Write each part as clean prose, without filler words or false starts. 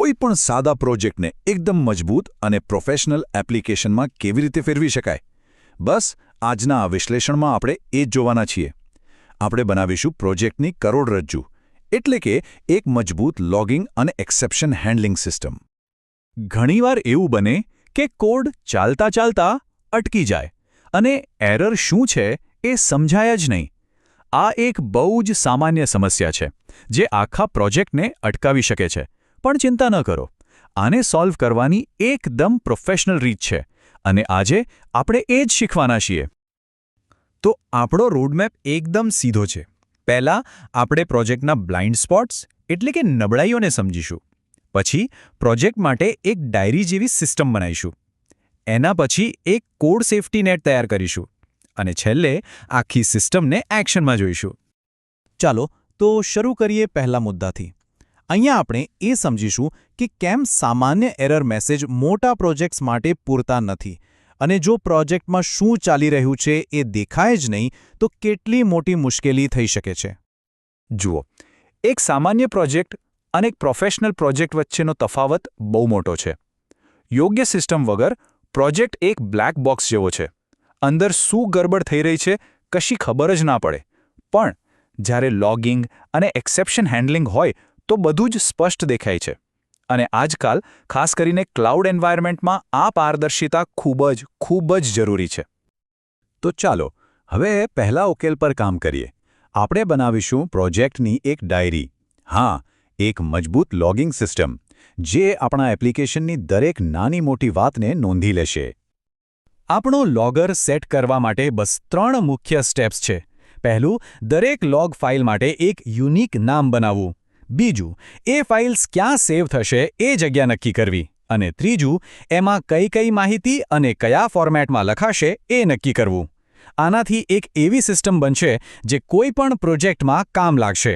કોઈ પણ સાદા પ્રોજેક્ટને એકદમ મજબૂત અને પ્રોફેશનલ એપ્લિકેશનમાં કેવી રીતે ફેરવી શકાય? બસ આજના આ વિશ્લેષણમાં આપણે એ જ જોવાના છીએ. આપણે બનાવીશું પ્રોજેક્ટની કરોડરજ્જુ, એટલે કે એક મજબૂત લોગિંગ અને એક્સેપ્શન હેન્ડલિંગ સિસ્ટમ. ઘણીવાર એવું બને કે કોડ ચાલતા ચાલતા અટકી જાય અને એરર શું છે એ સમજાય જ નહીં. આ એક બહુ જ સામાન્ય સમસ્યા છે જે આખા પ્રોજેક્ટને અટકાવી શકે છે. પણ ચિંતા ન કરો, આને સોલ્વ કરવાની એકદમ પ્રોફેશનલ રીત છે અને આજે આપણે એ જ શીખવાના છીએ. તો આપણો રોડમેપ એકદમ સીધો છે. પહેલાં આપણે પ્રોજેક્ટના બ્લાઇન્ડ સ્પોટ્સ એટલે કે નબળાઈઓને સમજીશું. પછી પ્રોજેક્ટ માટે એક ડાયરી જેવી સિસ્ટમ બનાવીશું. એના પછી એક કોડ સેફ્ટી નેટ તૈયાર કરીશું અને છેલ્લે આખી સિસ્ટમને એક્શનમાં જોઈશું. ચાલો તો શરૂ કરીએ પહેલા મુદ્દાથી. અહીંયા આપણે એ સમજીશું કે કેમ સામાન્ય એરર મેસેજ મોટા પ્રોજેક્ટ્સ માટે પૂરતા નથી અને જો પ્રોજેક્ટમાં શું ચાલી રહ્યું છે એ દેખાય જ નહીં તો કેટલી મોટી મુશ્કેલી થઈ શકે છે. જુઓ, એક સામાન્ય પ્રોજેક્ટ અને એક પ્રોફેશનલ પ્રોજેક્ટ વચ્ચેનો તફાવત બહુ મોટો છે. યોગ્ય સિસ્ટમ વગર પ્રોજેક્ટ એક બ્લેક બોક્સ જેવો છે. અંદર શું ગરબડ થઈ રહી છે કશી ખબર જ ના પડે. પણ જ્યારે લોગિંગ અને એક્સેપ્શન હેન્ડલિંગ હોય તો બધું જ સ્પષ્ટ દેખાય છે. અને આજકાલ ખાસ કરીને ક્લાઉડ એન્વાયરમેન્ટમાં આ પારદર્શિતા ખૂબ જ જરૂરી છે. તો ચાલો હવે પહેલા ઉકેલ પર કામ કરીએ. આપણે બનાવીશું પ્રોજેક્ટની એક ડાયરી. હા, એક મજબૂત લોગિંગ સિસ્ટમ જે આપણા એપ્લિકેશનની દરેક નાની મોટી વાતને નોંધી લેશે. આપણો લોગર સેટ કરવા માટે બસ 3 મુખ્ય સ્ટેપ્સ છે. પહેલું, દરેક લોગ ફાઇલ માટે એક યુનિક નામ બનાવવું. બીજું, એ ફાઇલ્સ ક્યાં સેવ થશે એ જગ્યા નક્કી કરવી. અને ત્રીજું, એમાં કઈ માહિતી અને કયા ફોર્મેટમાં લખાશે એ નક્કી કરવું. આનાથી એક એવી સિસ્ટમ બનશે જે કોઈ પણ પ્રોજેક્ટમાં કામ લાગશે.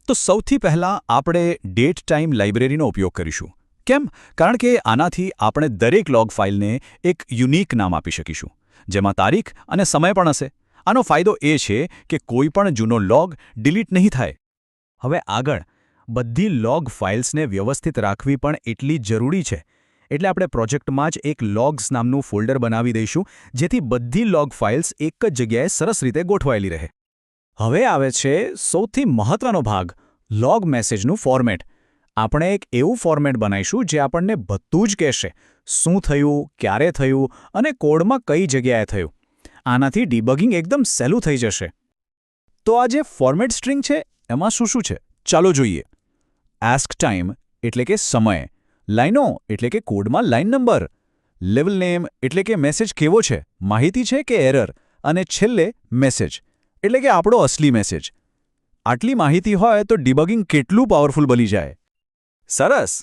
તો સૌથી પહેલાં આપણે ડેટ ટાઈમ લાઇબ્રેરીનો ઉપયોગ કરીશું. કેમ? કારણ કે આનાથી આપણે દરેક લોગ ફાઇલને એક યુનિક નામ આપી શકીશું, જેમાં તારીખ અને સમય પણ હશે. આનો ફાયદો એ છે કે કોઈ પણ જૂનો લોગ ડિલીટ નહીં થાય. હવે આગળ, બધી લોગ ફાઇલ્સને વ્યવસ્થિત રાખવી પણ એટલી જ જરૂરી છે. એટલે આપણે પ્રોજેક્ટમાં જ એક લોગ્સ નામનું ફોલ્ડર બનાવી દઈશું, જેથી બધી લોગ ફાઇલ્સ એક જ જગ્યાએ સરસ રીતે ગોઠવાયેલી રહે. હવે આવે છે સૌથી મહત્વનો ભાગ, લોગ મેસેજનું ફોર્મેટ. આપણે એક એવું ફોર્મેટ બનાવીશું જે આપણને બધું જ કહેશે, શું થયું, ક્યારે થયું અને કોડમાં કઈ જગ્યાએ થયું. આનાથી ડિબગિંગ એકદમ સહેલું થઈ જશે. તો આ જે ફોર્મેટ સ્ટ્રિંગ છે એમાં શું છે ચાલો જોઈએ. આસ્ક ટાઈમ એટલે કે સમય, લાઈનો એટલે કે કોડમાં લાઈન નંબર, લેવલ નેમ એટલે કે મેસેજ કેવો છે, માહિતી છે કે એરર, અને છેલ્લે મેસેજ એટલે કે આપણો અસલી મેસેજ. આટલી માહિતી હોય તો ડિબગિંગ કેટલું પાવરફુલ બની જાય. સરસ.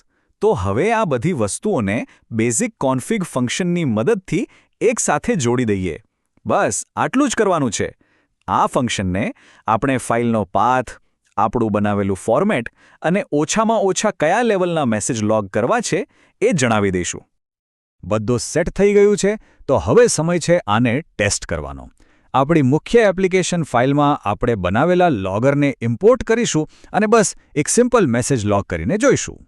તો હવે આ બધી વસ્તુઓને બેઝિક કોન્ફિગ ફંક્શનની મદદથી એકસાથે જોડી દઈએ. બસ આટલું જ કરવાનું છે. આ ફંક્શનને આપણે ફાઇલનો પાથ, આપણું બનાવેલું ફોર્મેટ અને ઓછામાં ઓછા કયા લેવલના મેસેજ લોગ કરવા છે એ જણાવી દઈશું. બધું સેટ થઈ ગયું છે તો હવે સમય છે આને ટેસ્ટ કરવાનો. આપણી મુખ્ય એપ્લિકેશન ફાઇલમાં આપણે બનાવેલા લોગરને ઇમ્પોર્ટ કરીશું અને બસ એક સિમ્પલ મેસેજ લોગ કરીને જોઈશું.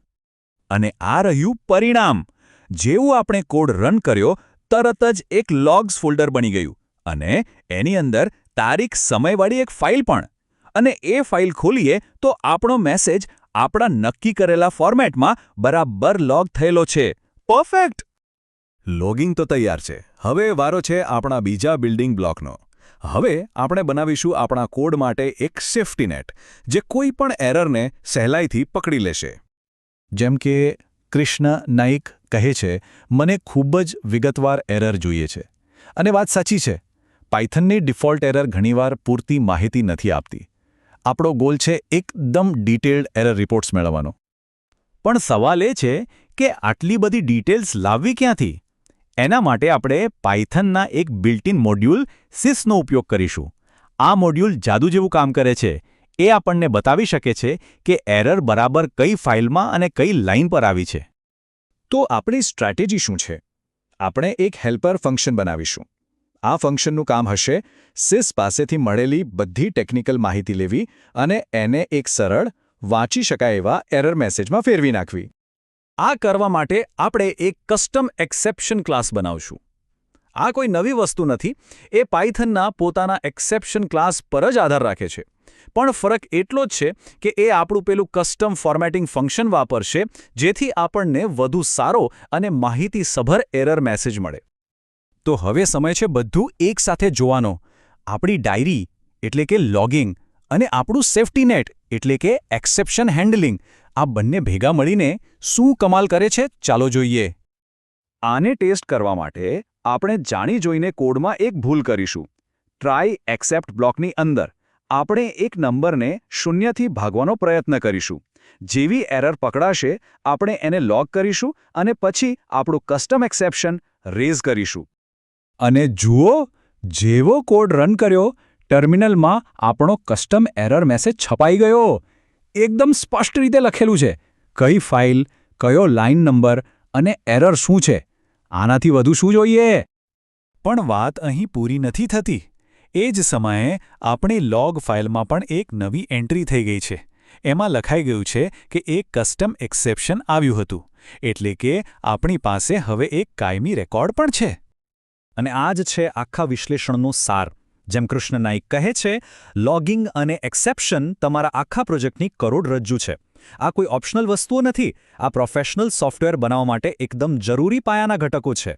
અને આ રહ્યું પરિણામ. જેવું આપણે કોડ રન કર્યો તરત જ એક લોગ્સ ફોલ્ડર બની ગયું અને એની અંદર તારીખ સમયવાળી એક ફાઇલ પણ. અને એ ફાઇલ ખોલીએ તો આપણો મેસેજ આપણા નક્કી કરેલા ફોર્મેટમાં બરાબર લોગ થયેલો છે. પરફેક્ટ! લોગિંગ તો તૈયાર છે. હવે વારો છે આપણા બીજા બિલ્ડિંગ બ્લોકનો. હવે આપણે બનાવીશું આપણા કોડ માટે એક સેફ્ટી નેટ જે કોઈ પણ એરરને સહેલાઈથી પકડી લેશે. જેમ કે કૃષ્ણ નાઈક કહે છે, મને ખૂબ જ વિગતવાર એરર જોઈએ છે. અને વાત સાચી છે. પાયથનની ડિફોલ્ટ એરર ઘણીવાર પૂરતી માહિતી નથી આપતી. આપણો ગોલ છે એકદમ ડિટેલ્ડ એરર રિપોર્ટ્સ મેળવવાનો. પણ સવાલ એ છે કે આટલી બધી ડિટેલ્સ લાવવી ક્યાંથી? એના માટે આપણે પાયથનના એક બિલ્ટ-ઇન મોડ્યુલ સિસનો ઉપયોગ કરીશું. આ મોડ્યુલ જાદુ જેવું કામ કરે છે. એ આપણને બતાવી શકે છે કે એરર બરાબર કઈ ફાઇલમાં અને કઈ લાઇન પર આવી છે. તો આપણી સ્ટ્રેટેજી શું છે? આપણે એક હેલ્પર ફંક્શન બનાવીશું. આ ફંક્શનનું કામ હશે સિસ પાસેથી મળેલી બધી ટેકનિકલ માહિતી લેવી અને એને એક સરળ, વાંચી શકાય એવા એરર મેસેજમાં ફેરવી નાખવી. આ કરવા માટે આપણે એક કસ્ટમ એક્સેપ્શન ક્લાસ બનાવશું. આ કોઈ નવી વસ્તુ નથી, એ પાયથનના પોતાના એક્સેપ્શન ક્લાસ પર જ આધાર રાખે છે. પણ ફરક એટલો જ છે કે એ આપણું પેલું કસ્ટમ ફોર્મેટિંગ ફંક્શન વાપરશે, જેથી આપણને વધુ સારો અને માહિતીસભર એરર મેસેજ મળે. તો હવે સમય છે બધું એકસાથે જોવાનો. આપણી ડાયરી એટલે કે લોગિંગ અને આપણું સેફ્ટી નેટ એટલે કે એક્સેપ્શન હેન્ડલિંગ, આ બંને ભેગા મળીને શું કમાલ કરે છે, ચાલો જોઈએ. આને ટેસ્ટ કરવા માટે આપણે જાણી જોઈને કોડમાં એક ભૂલ કરીશું. ટ્રાય એક્સેપ્ટ બ્લોકની અંદર આપણે એક નંબરને 0થી ભાગવાનો પ્રયત્ન કરીશું. જેવી એરર પકડાશે આપણે એને લોગ કરીશું અને પછી આપણું કસ્ટમ એક્સેપ્શન રેઝ કરીશું. અને જુઓ, જેવો કોડ રન કર્યો, ટર્મિનલમાં આપણો કસ્ટમ એરર મેસેજ છપાઈ ગયો. એકદમ સ્પષ્ટ રીતે લખેલું છે કઈ ફાઇલ, કયો લાઇન નંબર અને એરર શું છે. આનાથી વધુ શું જોઈએ? પણ વાત અહીં પૂરી નથી થતી. એ જ સમયે આપણી લોગ ફાઇલમાં પણ એક નવી એન્ટ્રી થઈ ગઈ છે. એમાં લખાઈ ગયું છે કે એક કસ્ટમ એક્સેપ્શન આવ્યું હતું. એટલે કે આપણી પાસે હવે એક કાયમી રેકોર્ડ પણ છે. અને આ જ છે આખા વિશ્લેષણનો સાર. જેમ કૃષ્ણ નાઈક કહે છે, લોગિંગ અને એક્સેપ્શન તમારા આખા પ્રોજેક્ટની કરોડરજ્જુ છે. આ કોઈ ઓપ્શનલ વસ્તુઓ નથી, આ પ્રોફેશનલ સોફ્ટવેર બનાવવા માટે એકદમ જરૂરી પાયાના ઘટકો છે.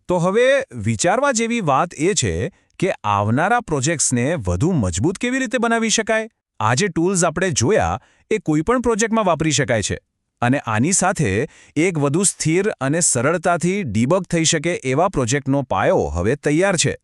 તો હવે વિચારવા જેવી વાત એ છે કે આવનારા પ્રોજેક્ટ્સને વધુ મજબૂત કેવી રીતે બનાવી શકાય. આ જે ટૂલ્સ આપણે જોયા એ કોઈપણ પ્રોજેક્ટમાં વાપરી શકાય છે. અને આની સાથે એક વધુ સ્થિર અને સરળતાથી ડીબગ થઈ શકે એવા પ્રોજેક્ટનો પાયો હવે તૈયાર છે.